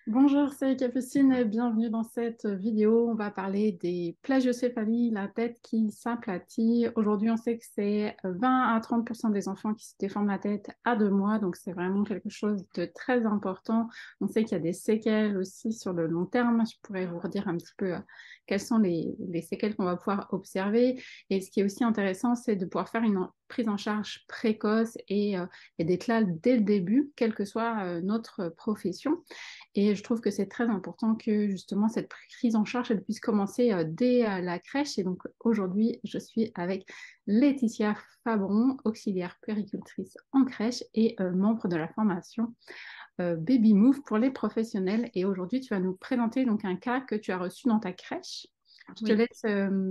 Bonjour, c'est Capucine et bienvenue dans cette vidéo. On va parler des plagiocéphalies, la tête qui s'aplatit. Aujourd'hui, on sait que c'est 20 à 30% des enfants qui se déforment la tête à 2 mois, donc c'est vraiment quelque chose de très important. On sait qu'il y a des séquelles aussi sur le long terme. Je pourrais vous redire un petit peu quelles sont les séquelles qu'on va pouvoir observer. Et ce qui est aussi intéressant, c'est de pouvoir faire une prise en charge précoce et d'être là dès le début, quelle que soit notre profession. Et je trouve que c'est très important que justement cette prise en charge elle puisse commencer dès la crèche. Et donc aujourd'hui, je suis avec Laetitia Fabron, auxiliaire puéricultrice en crèche et membre de la formation Baby Move pour les professionnels. Et aujourd'hui, tu vas nous présenter donc un cas que tu as reçu dans ta crèche. Je te Oui, laisse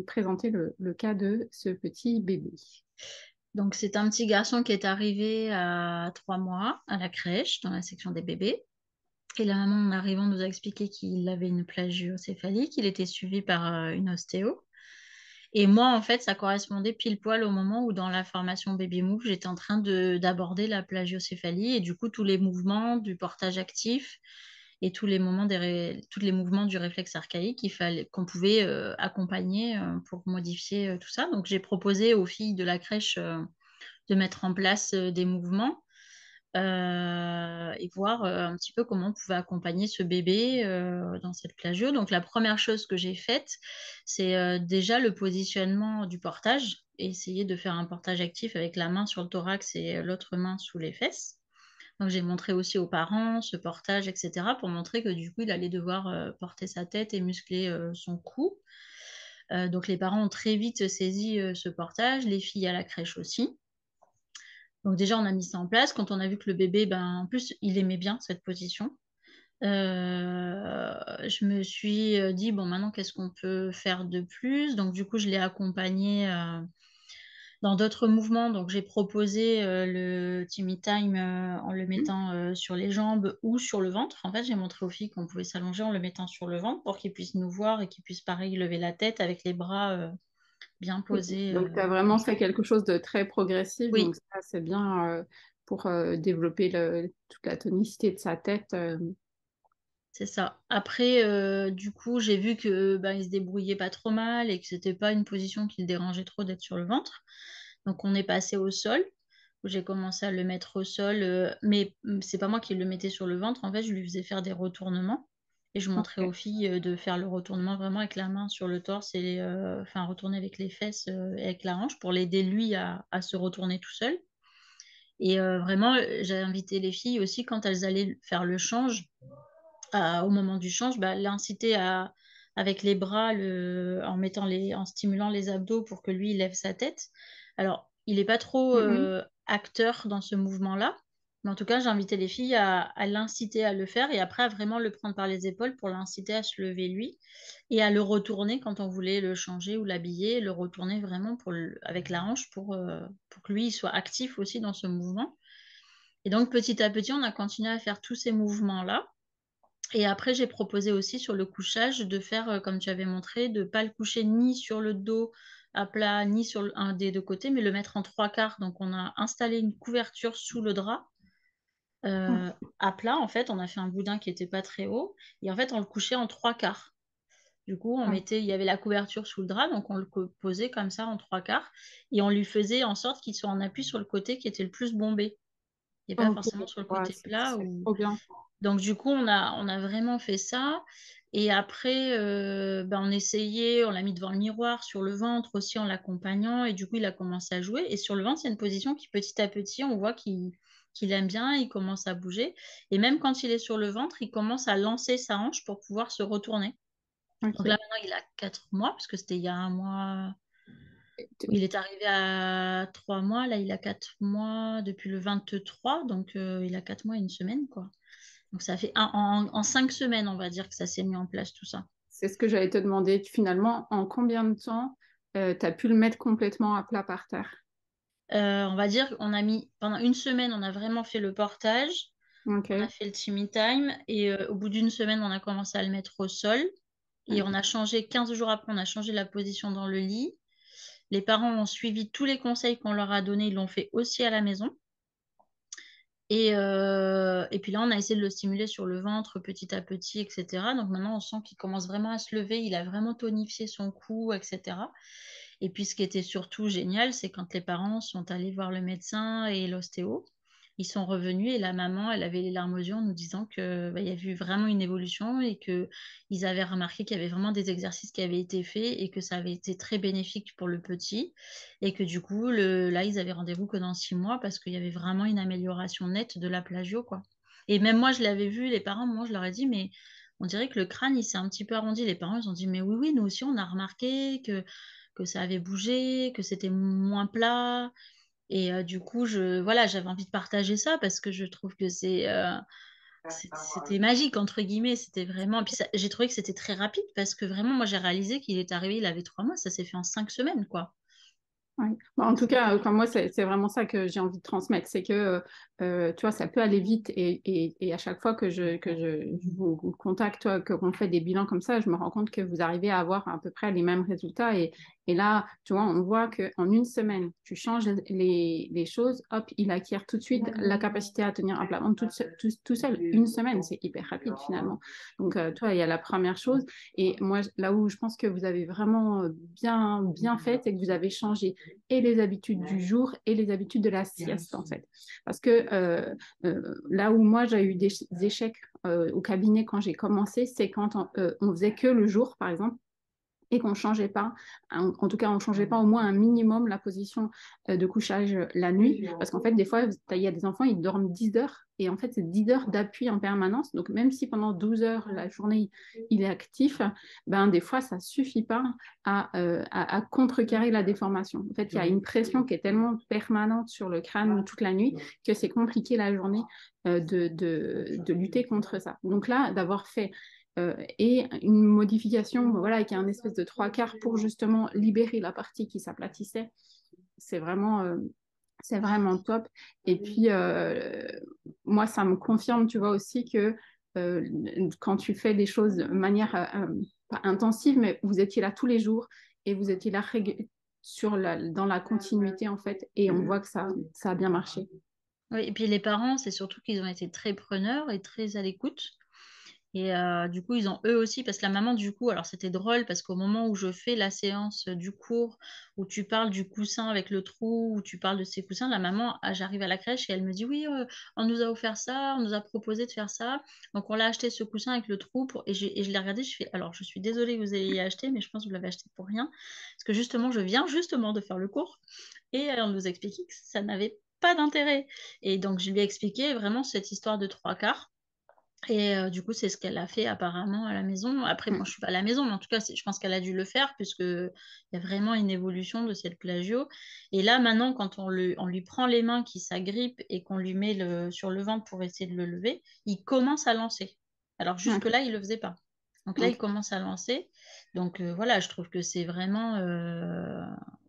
présenter le cas de ce petit bébé. donc c'est un petit garçon qui est arrivé à 3 mois à la crèche, dans la section des bébés. Et la maman, en arrivant, nous a expliqué qu'il avait une plagiocéphalie, qu'il était suivi par une ostéo. Et moi, en fait, ça correspondait pile poil au moment où, dans la formation Baby Move, j'étais en train d'aborder la plagiocéphalie et du coup, tous les mouvements du portage actif et tous les mouvements du réflexe archaïque qu'on pouvait accompagner pour modifier tout ça. Donc, j'ai proposé aux filles de la crèche de mettre en place des mouvements et voir un petit peu comment on pouvait accompagner ce bébé dans cette plagio. Donc la première chose que j'ai faite, c'est déjà le positionnement du portage, et essayer de faire un portage actif avec la main sur le thorax et l'autre main sous les fesses. Donc j'ai montré aussi aux parents ce portage, etc., pour montrer que du coup, il allait devoir porter sa tête et muscler son cou. Donc les parents ont très vite saisi ce portage, les filles à la crèche aussi. Donc déjà, on a mis ça en place. Quand on a vu que le bébé, ben, en plus, il aimait bien cette position, je me suis dit, bon, maintenant, qu'est-ce qu'on peut faire de plus? Donc du coup, je l'ai accompagné dans d'autres mouvements. Donc j'ai proposé le Timmy Time en le mettant sur les jambes ou sur le ventre. En fait, j'ai montré aux filles qu'on pouvait s'allonger en le mettant sur le ventre pour qu'ils puissent nous voir et qu'ils puissent, pareil, lever la tête avec les bras bien Ok. posés. Donc, tu as vraiment fait quelque chose de très progressif. Donc, Oui, ça, c'est bien pour développer toute la tonicité de sa tête. c'est ça. Après, du coup, j'ai vu que ben, il se débrouillait pas trop mal et que c'était pas une position qui le dérangeait trop d'être sur le ventre. Donc, on est passé au sol, où j'ai commencé à le mettre au sol, mais c'est pas moi qui le mettais sur le ventre. En fait, je lui faisais faire des retournements et je montrais aux Ok. filles de faire le retournement vraiment avec la main sur le torse et enfin retourner avec les fesses et avec la hanche pour l'aider lui à se retourner tout seul. Et vraiment, j'ai invité les filles aussi quand elles allaient faire le change au moment du change, bah, l'inciter avec les bras, en stimulant les abdos pour que lui il lève sa tête. Alors, il n'est pas trop Mhm. acteur dans ce mouvement-là, mais en tout cas, j'ai invité les filles à l'inciter à le faire et après à vraiment le prendre par les épaules pour l'inciter à se lever lui et à le retourner quand on voulait le changer ou l'habiller, le retourner vraiment avec la hanche pour que lui il soit actif aussi dans ce mouvement. Et donc, petit à petit, on a continué à faire tous ces mouvements-là. Et après, j'ai proposé aussi sur le couchage de faire, comme tu avais montré, de ne pas le coucher ni sur le dos à plat, ni sur un des deux côtés, mais le mettre en trois quarts. Donc, on a installé une couverture sous le drap euh, à plat. En fait, on a fait un boudin qui n'était pas très haut. Et en fait, on le couchait en trois quarts. Du coup, il y avait la couverture sous le drap, donc on le posait comme ça en trois quarts. Et on lui faisait en sorte qu'il soit en appui sur le côté qui était le plus bombé. Et pas Ok, forcément sur le ouais, côté plat. c'est trop bien. Donc, du coup, on a vraiment fait ça. Et après, ben, on l'a mis devant le miroir, sur le ventre aussi, en l'accompagnant. Et du coup, il a commencé à jouer. Et sur le ventre, c'est une position qui, petit à petit, on voit qu'il aime bien, il commence à bouger. Et même quand il est sur le ventre, il commence à lancer sa hanche pour pouvoir se retourner. Donc là, Ok. maintenant, il a 4 mois, parce que c'était il y a un mois où il est arrivé à 3 mois. Là, il a 4 mois depuis le 23. Donc, il a 4 mois et une semaine, quoi. Donc ça fait en 5 semaines, on va dire que ça s'est mis en place tout ça. C'est ce que j'allais te demander. Finalement, en combien de temps tu as pu le mettre complètement à plat par terre? On va dire qu'on a mis pendant une semaine, on a vraiment fait le portage, on a Ok. fait le timmy time et au bout d'une semaine, on a commencé à le mettre au sol et on a changé 15 jours après, on a changé la position dans le lit. Les parents ont suivi tous les conseils qu'on leur a donnés, ils l'ont fait aussi à la maison. Et puis là, on a essayé de le stimuler sur le ventre petit à petit, etc. Donc maintenant, on sent qu'il commence vraiment à se lever. Il a vraiment tonifié son cou, etc. Et puis, ce qui était surtout génial, c'est quand les parents sont allés voir le médecin et l'ostéo. Ils sont revenus et la maman, elle avait les larmes aux yeux en nous disant que il y avait eu vraiment une évolution et que ils avaient remarqué qu'il y avait vraiment des exercices qui avaient été faits et que ça avait été très bénéfique pour le petit et que du coup, là, ils avaient rendez-vous que dans 6 mois parce qu'il y avait vraiment une amélioration nette de la plagio, quoi. Et même moi, je l'avais vu, les parents, moi, je leur ai dit, mais on dirait que le crâne, il s'est un petit peu arrondi. Les parents, ils ont dit, mais oui, oui, nous aussi, on a remarqué que ça avait bougé, que c'était moins plat. Et du coup, voilà, j'avais envie de partager ça parce que je trouve que c'était magique, entre guillemets. C'était vraiment. Et puis j'ai trouvé que c'était très rapide parce que vraiment, moi, j'ai réalisé qu'il est arrivé, il avait 3 mois, ça s'est fait en 5 semaines, quoi. Ouais. Bon, en tout cas, comme moi, c'est vraiment ça que j'ai envie de transmettre. C'est que, tu vois, ça peut aller vite et à chaque fois je vous contacte, toi, qu'on fait des bilans comme ça, je me rends compte que vous arrivez à avoir à peu près les mêmes résultats. Et là, tu vois, on voit qu'en une semaine, tu changes les choses, hop, il acquiert tout de suite la capacité à tenir un plat-ventre tout seul. Une semaine, c'est hyper rapide finalement. Donc, toi, il y a la première chose. Et moi, là où je pense que vous avez vraiment bien fait, c'est que vous avez changé et les habitudes du jour et les habitudes de la sieste, en fait. Parce que là où moi, j'ai eu des échecs au cabinet quand j'ai commencé, c'est quand on faisait que le jour, par exemple, et qu'on ne changeait pas, en tout cas, on ne changeait pas au moins un minimum la position de couchage la nuit. Parce qu'en fait, des fois, il y a des enfants, ils dorment 10 heures. Et en fait, c'est 10 heures d'appui en permanence. Donc, même si pendant 12 heures, la journée, il est actif, ben, des fois, ça ne suffit pas à contrecarrer la déformation. En fait, il y a une pression qui est tellement permanente sur le crâne toute la nuit que c'est compliqué la journée de lutter contre ça. Donc là, d'avoir fait et une modification voilà, qui est un espèce de trois quarts pour justement libérer la partie qui s'aplatissait. C'est c'est vraiment top. Et puis, moi, ça me confirme, tu vois, aussi que quand tu fais des choses de manière pas intensive, mais vous étiez là tous les jours et vous étiez là dans la continuité, en fait, et on voit que ça a bien marché. Oui, et puis les parents, c'est surtout qu'ils ont été très preneurs et très à l'écoute. Et du coup, ils ont eux aussi, parce que la maman, du coup, alors c'était drôle, parce qu'au moment où je fais la séance du cours, où tu parles du coussin avec le trou, où tu parles de ces coussins, la maman, j'arrive à la crèche et elle me dit, oui, on nous a offert ça, on nous a proposé de faire ça, donc on l'a acheté ce coussin avec le trou, et je l'ai regardé, je fais, alors je suis désolée que vous ayez acheté, mais je pense que vous l'avez acheté pour rien, parce que justement, je viens justement de faire le cours, et on nous expliquait que ça n'avait pas d'intérêt. Et donc, je lui ai expliqué vraiment cette histoire de trois quarts. Et du coup, c'est ce qu'elle a fait apparemment à la maison. Après, moi, je suis pas à la maison, mais en tout cas, je pense qu'elle a dû le faire puisqu'il y a vraiment une évolution de cette plagio. Et là, maintenant, quand on lui prend les mains qui s'agrippent et qu'on lui met sur le ventre pour essayer de le lever, il commence à lancer. Alors Okay. jusque-là, il le faisait pas. Donc là, il Okay. commence à lancer. Donc voilà, je trouve que c'est vraiment...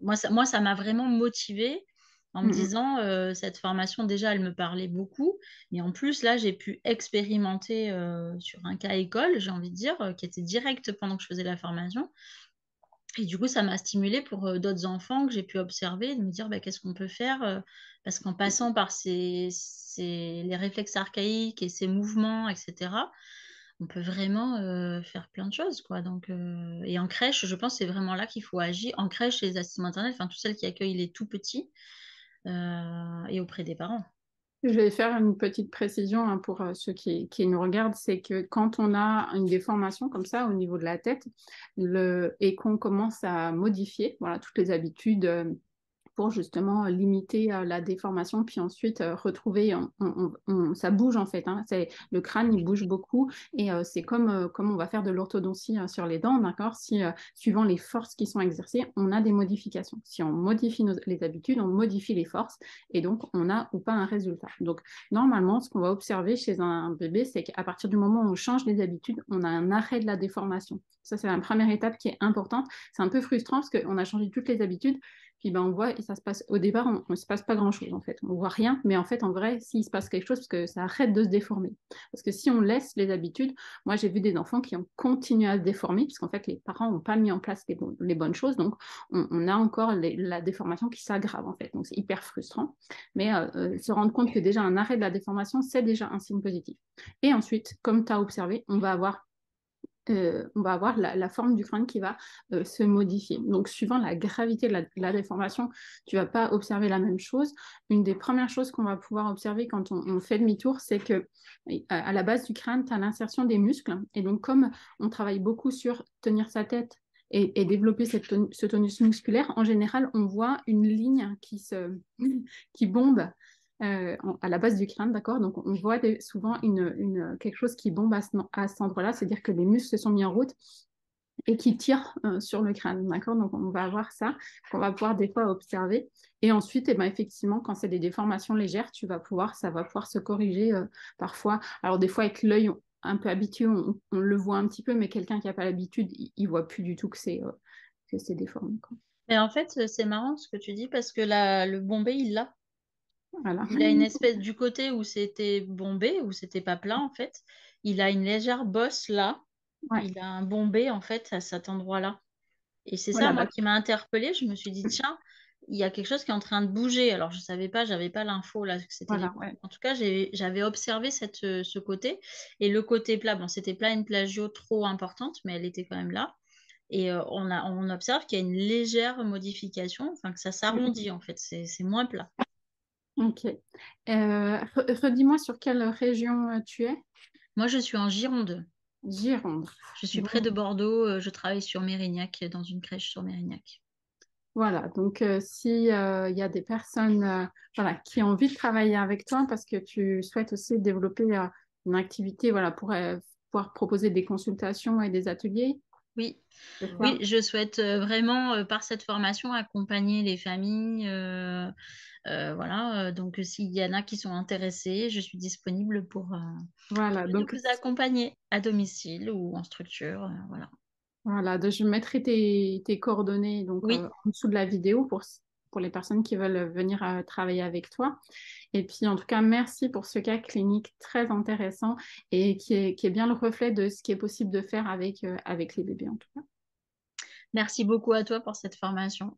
moi, ça m'a vraiment motivée en me Mm, disant, cette formation, déjà, elle me parlait beaucoup. Mais en plus, là, j'ai pu expérimenter sur un cas école, j'ai envie de dire, qui était direct pendant que je faisais la formation. Et du coup, ça m'a stimulée pour d'autres enfants que j'ai pu observer, de me dire bah, qu'est-ce qu'on peut faire parce qu'en passant par les réflexes archaïques et ces mouvements, etc., on peut vraiment faire plein de choses, quoi. Donc, et en crèche, je pense que c'est vraiment là qu'il faut agir. En crèche, les assistants maternels, enfin, toutes celles qui accueillent les tout petits et auprès des parents. Je vais faire une petite précision hein, pour ceux qui nous regardent, c'est que quand on a une déformation comme ça au niveau de la tête et qu'on commence à modifier voilà, toutes les habitudes pour justement limiter la déformation, puis ensuite retrouver, ça bouge en fait, hein, le crâne il bouge beaucoup et c'est comme on va faire de l'orthodontie sur les dents, d'accord? Si suivant les forces qui sont exercées, on a des modifications. Si on modifie les habitudes, on modifie les forces et donc on a ou pas un résultat. Donc normalement, ce qu'on va observer chez un bébé, c'est qu'à partir du moment où on change les habitudes, on a un arrêt de la déformation. Ça, c'est la première étape qui est importante. C'est un peu frustrant parce qu'on a changé toutes les habitudes, puis ben, on voit, et ça se passe, au départ, on ne se passe pas grand-chose en fait. On voit rien, mais en fait, en vrai, s'il se passe quelque chose, parce que ça arrête de se déformer. Parce que si on laisse les habitudes, moi j'ai vu des enfants qui ont continué à se déformer, parce qu'en fait, les parents n'ont pas mis en place les bonnes choses, donc on a encore la déformation qui s'aggrave en fait. Donc c'est hyper frustrant, mais se rendre compte que déjà un arrêt de la déformation, c'est déjà un signe positif. Et ensuite, comme tu as observé, on va avoir la forme du crâne qui va se modifier. Donc, suivant la gravité de la déformation, tu ne vas pas observer la même chose. Une des premières choses qu'on va pouvoir observer quand on fait demi-tour, c'est que à la base du crâne, tu as l'insertion des muscles. Et donc, comme on travaille beaucoup sur tenir sa tête et développer ce tonus musculaire, en général, on voit une ligne qui bombe à la base du crâne, d'accord? Donc, on voit souvent quelque chose qui bombe à cet endroit-là, c'est-à-dire que les muscles se sont mis en route et qui tirent sur le crâne, d'accord? Donc, on va avoir ça, qu'on va pouvoir des fois observer. Et ensuite, eh ben, effectivement, quand c'est des déformations légères, ça va pouvoir se corriger parfois. Alors, des fois, avec l'œil un peu habitué, on le voit un petit peu, mais quelqu'un qui n'a pas l'habitude, il voit plus du tout que c'est déformé, quoi. Mais en fait, c'est marrant ce que tu dis parce que le bombé, il l'a. Voilà. Il a une espèce du côté où c'était bombé, où c'était pas plat en fait. Il a une légère bosse là. Ouais. Il a un bombé en fait à cet endroit-là. Et c'est ça, Voilà, moi, bah, qui m'a interpellée. Je me suis dit, tiens, il y a quelque chose qui est en train de bouger. Alors, je savais pas, j'avais pas l'info là, que c'était les... voilà, ouais. En tout cas, j'avais observé ce côté. Et le côté plat, bon, c'était pas une plagio trop importante, mais elle était quand même là. Et on observe qu'il y a une légère modification, enfin que ça s'arrondit en fait, c'est moins plat. Ok. Redis-moi sur quelle région tu es? Moi, je suis en Gironde. Gironde. Je suis près Bon, de Bordeaux. Je travaille sur Mérignac, dans une crèche sur Mérignac. voilà. Donc, si il y a des personnes voilà, qui ont envie de travailler avec toi parce que tu souhaites aussi développer une activité voilà, pour pouvoir proposer des consultations et des ateliers, Oui, c'est oui, ça? je souhaite vraiment, par cette formation, accompagner les familles. Voilà, donc s'il y en a qui sont intéressés, je suis disponible Voilà. de Donc, vous accompagner à domicile ou en structure. Voilà. voilà. Donc, je mettrai tes coordonnées donc, Oui, en dessous de la vidéo pour les personnes qui veulent venir travailler avec toi. Et puis, en tout cas, merci pour ce cas clinique très intéressant et qui est bien le reflet de ce qui est possible de faire avec les bébés, en tout cas. merci beaucoup à toi pour cette formation.